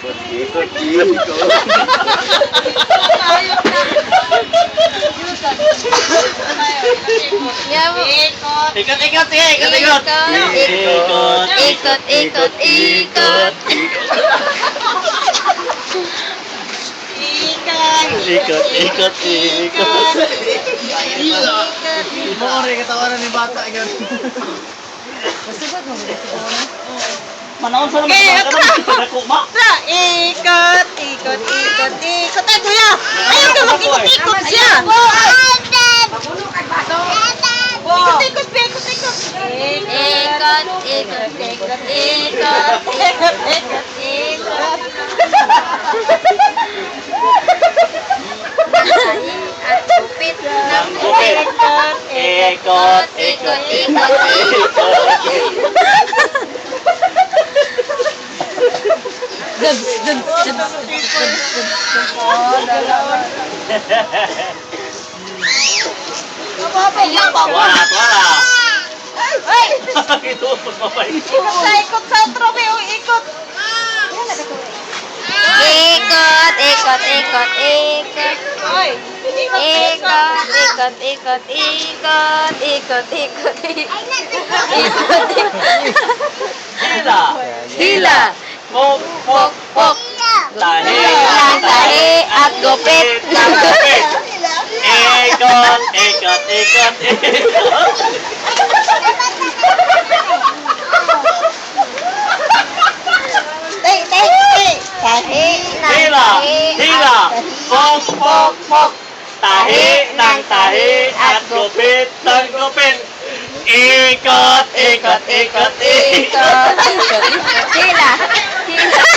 Ikot, ikot. Ikot. Ikot, ikot, sige, ikot, ikot. Ikot, ikot, ikot. Ikot, ikot, ikot. Mukha rin katawanan ni bata yan. Manahon sa naman sa mga kuma. Ikot, ikot, ikot, ikot. Ay, kuya! Ayaw ka mag-ikot-ikot siya! Ikot, ikot, ikot, ikot. Ikot, ikot, ikot, ikot. Ikot, ikot. At gupit ng Gupit. Ikot, ikot, ikot, Wala, wala. Ay! Ito, pagpapay. Ikot sa Romeo, ikot. Ikot, ikot, ikot, ikot. Ay, ikot, ikot, ikot, ikot, ikot, ikot, ikot, Hila. Hila. Pok, pok, pok. Tahi. Ng tahi at gupit ng gupit. Ikot, ikot, ikot, ikot. Tahi ng Hila. tahi Hila. at Pok, pok, pok. Tahi ng tahi at gupit ng gupit. Ikot, ikot, ikot, ikot. ikot, ikot. Hila. Hila.